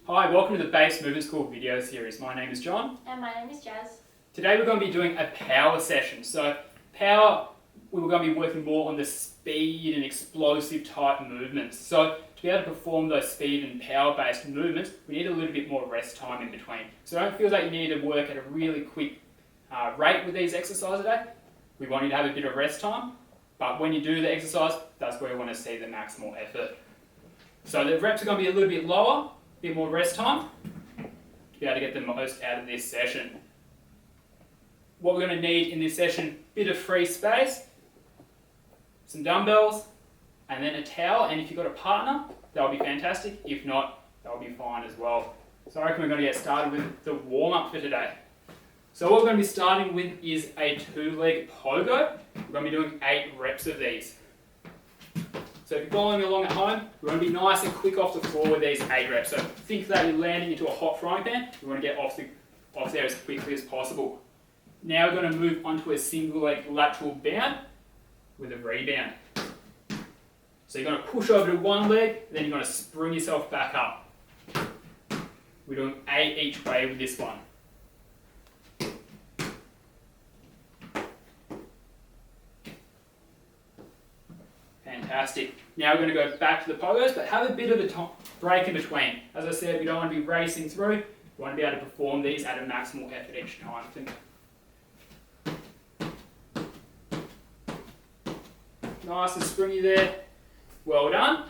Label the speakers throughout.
Speaker 1: Hi, welcome to the Base Movement School video series. My name is John.
Speaker 2: And my name is Jazz.
Speaker 1: Today we're going to be doing a power session. So power, we're going to be working more on the speed and explosive type movements. So to be able to perform those speed and power based movements, we need a little bit more rest time in between. So don't feel like you need to work at a really quick rate with these exercises today. We want you to have a bit of rest time, but when you do the exercise, that's where we want to see the maximal effort. So the reps are going to be a little bit lower, a bit more rest time, to be able to get the most out of this session. What we're going to need in this session, bit of free space, some dumbbells, and then a towel. And if you've got a partner, that'll be fantastic. If not, that'll be fine as well. So I reckon we're going to get started with the warm-up for today. So what we're going to be starting with is a 2-leg pogo. We're going to be doing 8 reps of these. So if you're following along at home, we want to be nice and quick off the floor with these 8 reps. So think that you're landing into a hot frying pan. We want to get off there as quickly as possible. Now we're going to move onto a single leg lateral bound with a rebound. So you're going to push over to one leg, then you're going to spring yourself back up. We're doing 8 each way with this one. Fantastic. Now we're going to go back to the pogos, but have a bit of a break in between. As I said, we don't want to be racing through. We want to be able to perform these at a maximal effort each time. Nice and springy there. Well done.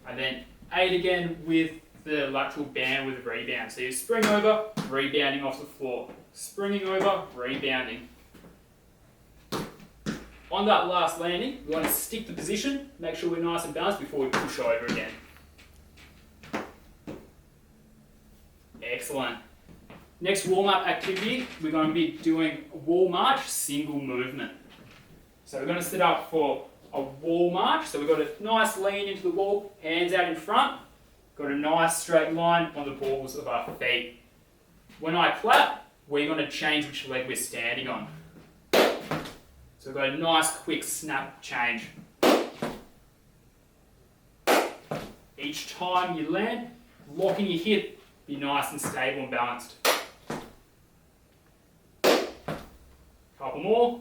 Speaker 1: And then 8 again with the lateral band with a rebound. So you spring over, rebounding off the floor. Springing over, rebounding. On that last landing, we want to stick the position, make sure we're nice and balanced before we push over again. Excellent. Next warm-up activity, we're going to be doing a wall march, single movement. So we're going to set up for a wall march. So we've got a nice lean into the wall, hands out in front. Got a nice straight line on the balls of our feet. When I clap, we're going to change which leg we're standing on. So we've got a nice quick snap change. Each time you land, locking your hip, be nice and stable and balanced. Couple more.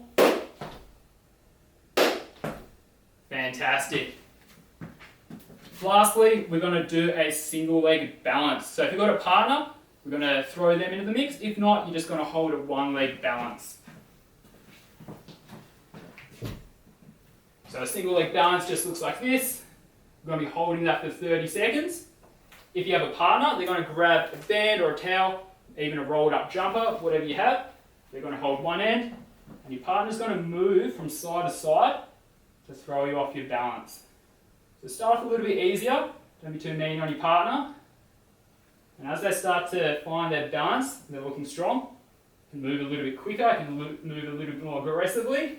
Speaker 1: Fantastic. Lastly, we're going to do a single leg balance. So if you've got a partner, we're going to throw them into the mix. If not, you're just going to hold a one leg balance. So a single leg balance just looks like this. We're going to be holding that for 30 seconds. If you have a partner, they're going to grab a band or a towel, even a rolled up jumper, whatever you have. They're going to hold one end, and your partner's going to move from side to side to throw you off your balance. So start off a little bit easier. Don't be too mean on your partner. And as they start to find their balance, they're looking strong, you can move a little bit quicker, you can move a little bit more aggressively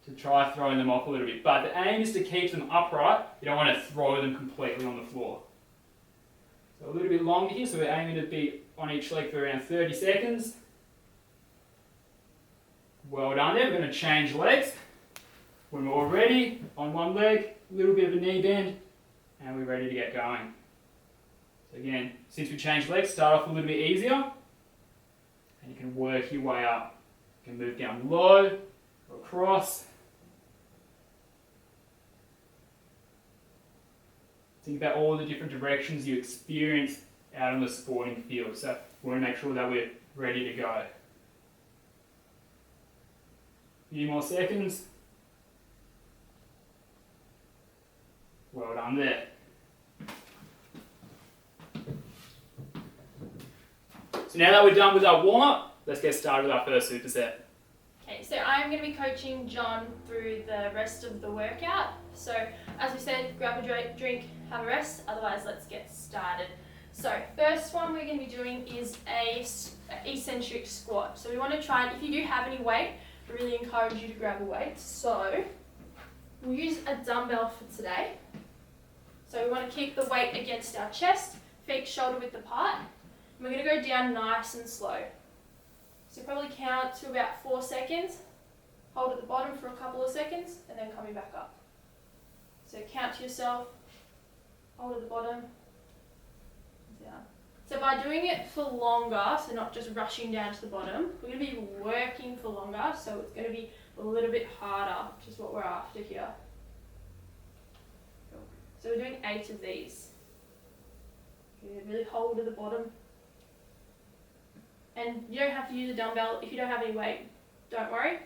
Speaker 1: to try throwing them off a little bit. But the aim is to keep them upright. You don't want to throw them completely on the floor. So a little bit longer here, so we're aiming to be on each leg for around 30 seconds. Well done there. We're going to change legs. When we're all ready, on one leg, a little bit of a knee bend, and we're ready to get going. So again, since we changed legs, start off a little bit easier, and you can work your way up. You can move down low, or across. Think about all the different directions you experience out on the sporting field. So we want to make sure that we're ready to go. A few more seconds. Well done there. So now that we're done with our warm-up, let's get started with our first superset.
Speaker 2: Okay, so I'm going to be coaching John through the rest of the workout. So as we said, grab a drink, have a rest, otherwise let's get started. So first one we're going to be doing is a eccentric squat. So we want to try, if you do have any weight, I really encourage you to grab a weight. So we'll use a dumbbell for today. So we want to keep the weight against our chest, feet shoulder width apart. And we're going to go down nice and slow. So probably count to about 4 seconds, hold at the bottom for a couple of seconds, and then coming back up. So count to yourself, hold at the bottom, by doing it for longer, so not just rushing down to the bottom, we're going to be working for longer, so it's going to be a little bit harder, which is what we're after here. Cool. So we're doing 8 of these. Good. Really hold to the bottom. And you don't have to use a dumbbell if you don't have any weight. Don't worry.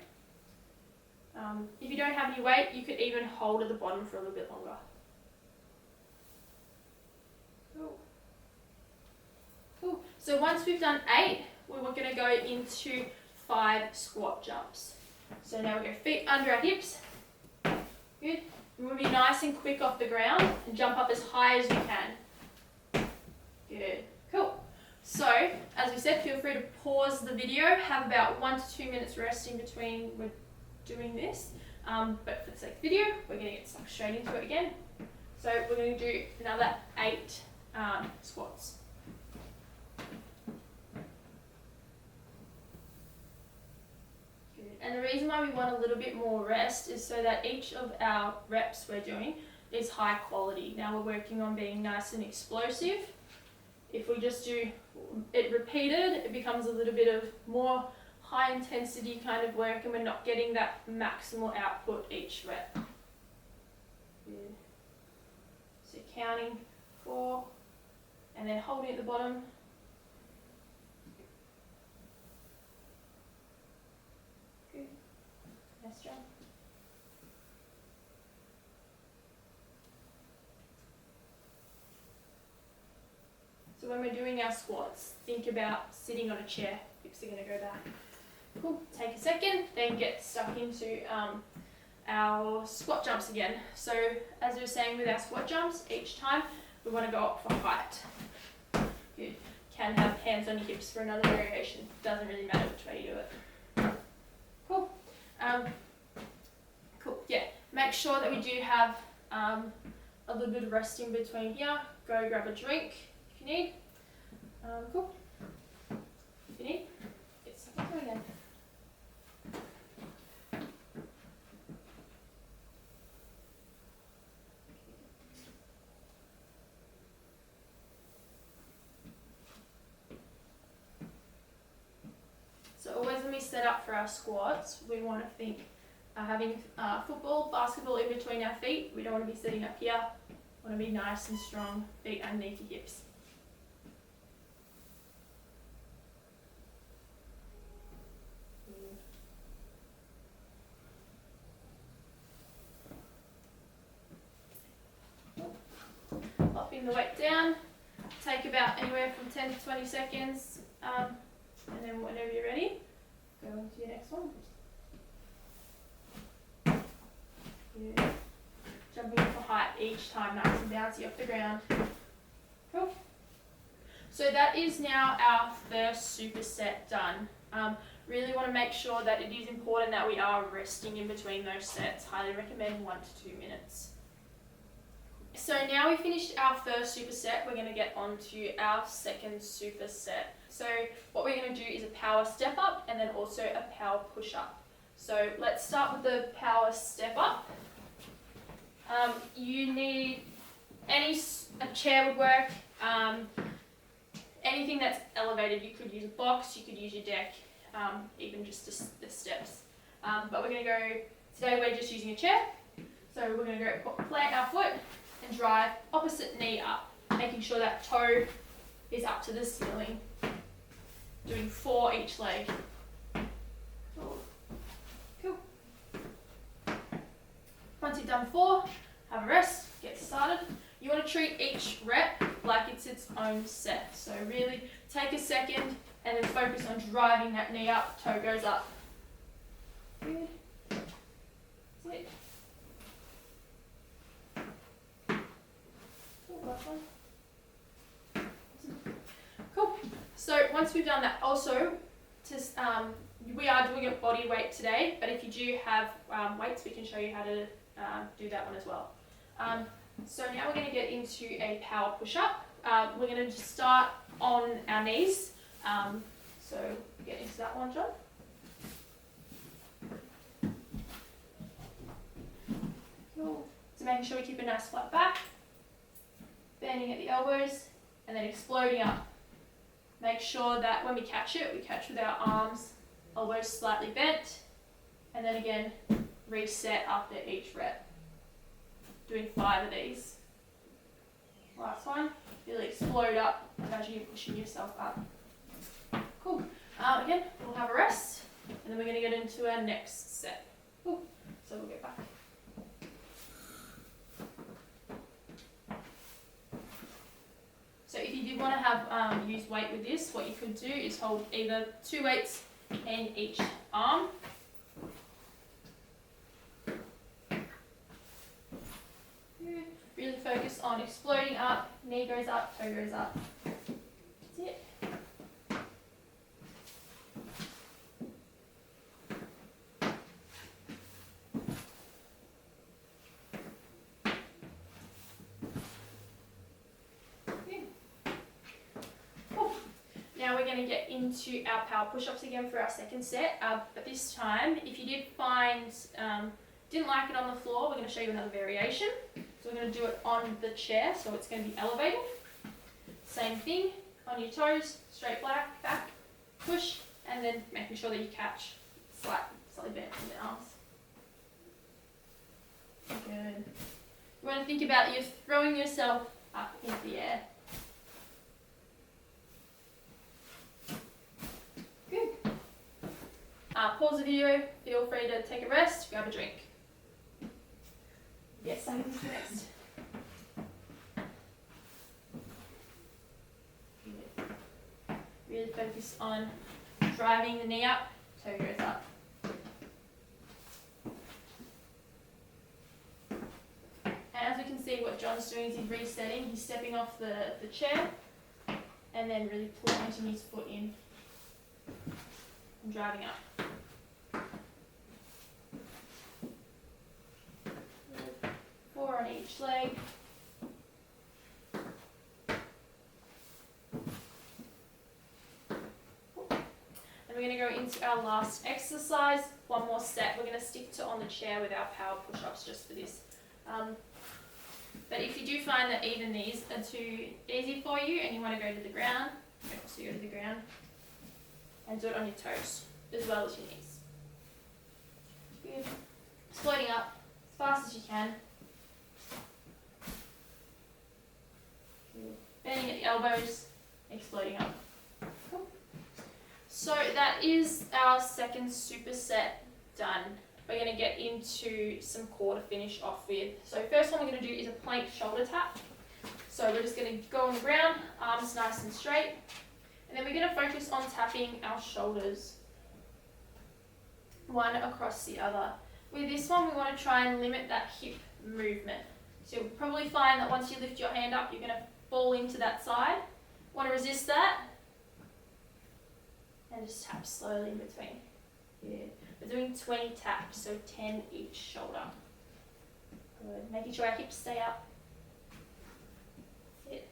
Speaker 2: If you don't have any weight, you could even hold at the bottom for a little bit longer. Cool. Cool. So once we've done 8, we're going to go into 5 squat jumps. So now we go feet under our hips. Good. We'll be nice and quick off the ground and jump up as high as you can. Good. Cool. So, as we said, feel free to pause the video, have about 1 to 2 minutes rest in between we're doing this. But for the sake of the video, we're going to get stuck straight into it again. So we're going to do another 8 squats. Good. And the reason why we want a little bit more rest is so that each of our reps we're doing is high quality. Now we're working on being nice and explosive. If we just do it repeated, it becomes a little bit of more high intensity kind of work and we're not getting that maximal output each rep. Good. So counting 4 and then holding at the bottom. Good. Nice job. So when we're doing our squats, think about sitting on a chair. Hips are going to go back. Cool. Take a second, then get stuck into our squat jumps again. So as we were saying with our squat jumps, each time we want to go up for height. You can have hands on your hips for another variation. Doesn't really matter which way you do it. Cool. Cool. Yeah. Make sure that we do have a little bit of rest in between here. Go grab a drink if you need. Cool. If you need, get stuck into it again. So always when we set up for our squats, we want to think having football, basketball in between our feet. We don't want to be sitting up here. We want to be nice and strong, feet underneath your hips. Popping the weight down. Take about anywhere from 10 to 20 seconds. And then whenever you're ready, go into your next one. Good. Jumping for height each time, nice and bouncy off the ground. Cool. So that is now our first superset done. Really want to make sure that it is important that we are resting in between those sets. Highly recommend 1 to 2 minutes. So now we finished our first superset, we're going to get on to our second superset. So what we're going to do is a power step up and then also a power push up. So let's start with the power step up. You need a chair would work, anything that's elevated. You could use a box, you could use your deck, even just the steps. But we're going to go, today we're just using a chair. So we're going to go plant our foot and drive opposite knee up, making sure that toe is up to the ceiling. Doing 4 each leg. Cool. Once you've done 4, have a rest, get started. You want to treat each rep like it's its own set. So really take a second and then focus on driving that knee up, toe goes up. Good. That's it. Last one. Cool. So once we've done that, also, we are doing a body weight today, but if you do have weights, we can show you how to do that one as well. So now we're going to get into a power push-up. We're going to just start on our knees. So get into that one, John. Cool. So making sure we keep a nice flat back. Bending at the elbows, and then exploding up. Good. Jump into the high. Explode. Cool. So Make sure that when we catch it, we catch with our arms, elbows slightly bent, and then again, reset after each rep. Doing 5 of these. Last one, really explode up, imagine you're pushing yourself up. Cool. Again, we'll have a rest, and then we're going to get into our next set. Cool. So we'll get back. So if you did want to have use weight with this, what you could do is hold either 2 weights in each arm. Good. Really focus on exploding up, knee goes up, toe goes up. That's it. Now we're going to get into our power push-ups again for our second set, but this time, if you did find, didn't like it on the floor, we're going to show you another variation. So we're going to do it on the chair, so it's going to be elevated. Same thing, on your toes, straight back, push, and then making sure that you catch slightly bent in the arms. Good. You want to think about you throwing yourself up into the air. Good. Pause the video, feel free to take a rest, grab a drink. Yes, I can next. Really focus on driving the knee up, toe goes up. And as we can see, what John's doing is he's resetting, he's stepping off the chair and then really planting his foot in and driving up. 4 on each leg. And we're going to go into our last exercise. One more set. We're going to stick to on the chair with our power push-ups just for this. But if you do find that even these are too easy for you and you want to go to the ground, you can also go to the ground and do it on your toes as well as your knees. Good. Floating up as fast as you can. Good. Bending at the elbows, exploding up. Cool. So that is our second superset done. We're going to get into some core to finish off with. So first one we're going to do is a plank shoulder tap. So we're just going to go on the ground, arms nice and straight. And then we're going to focus on tapping our shoulders, one across the other. With this one, we want to try and limit that hip movement. So you'll probably find that once you lift your hand up, you're going to fall into that side. Want to resist that? And just tap slowly in between. Good. We're doing 20 taps, so 10 each shoulder. Good. Making sure our hips stay up. That's it.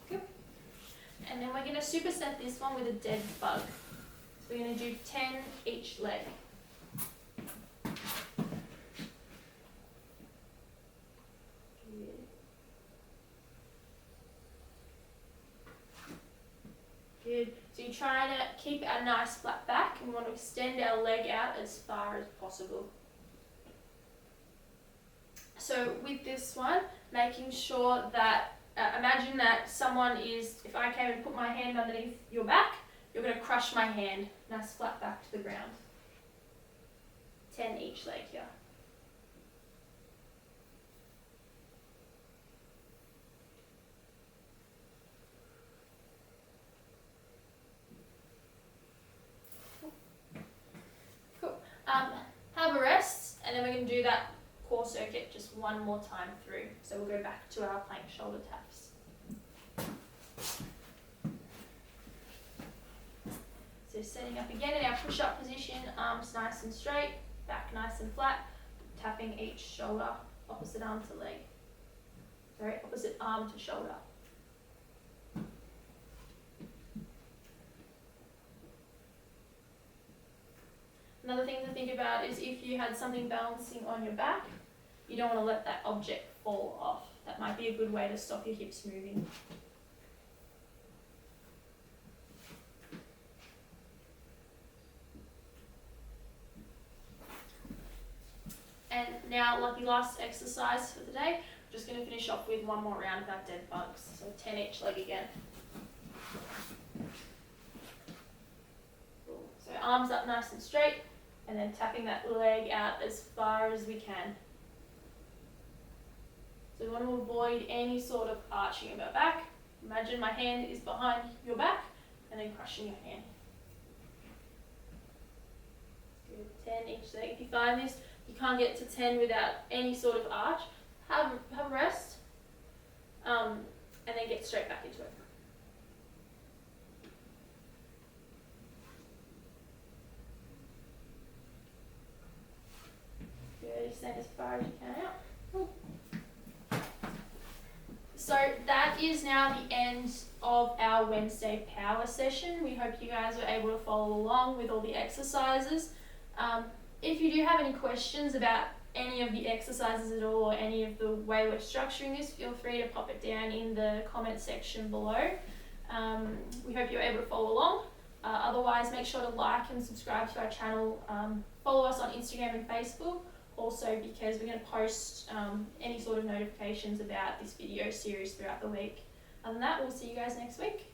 Speaker 2: Good. And then we're going to superset this one with a dead bug. So we're going to do 10 each leg. Good. So you're trying to keep a nice flat back and we want to extend our leg out as far as possible. So with this one, making sure that, imagine that someone is, if I came and put my hand underneath your back, you're going to crush my hand, nice flat back to the ground. 10 each leg here. Have a rest, and then we're going to do that core circuit just one more time through. So we'll go back to our plank shoulder taps. So setting up again in our push-up position, arms nice and straight, back nice and flat, tapping each shoulder, opposite arm to leg. Sorry, opposite arm to shoulder. Another thing to think about is if you had something balancing on your back, you don't want to let that object fall off. That might be a good way to stop your hips moving. And now, lucky last exercise for the day, we're just going to finish off with one more round of our dead bugs. So 10 each leg again. Cool. So arms up nice and straight, and then tapping that leg out as far as we can. So we want to avoid any sort of arching of our back. Imagine my hand is behind your back, and then crushing your hand. Good. 10 each leg. If you find this, you can't get to 10 without any sort of arch, have a rest, and then get straight back into it. Good, stand as far as you can out. So that is now the end of our Wednesday power session. We hope you guys were able to follow along with all the exercises. If you do have any questions about any of the exercises at all or any of the way we're structuring this, feel free to pop it down in the comment section below. We hope you're able to follow along. Otherwise, make sure to like and subscribe to our channel. Follow us on Instagram and Facebook also, because we're going to post any sort of notifications about this video series throughout the week. Other than that, we'll see you guys next week.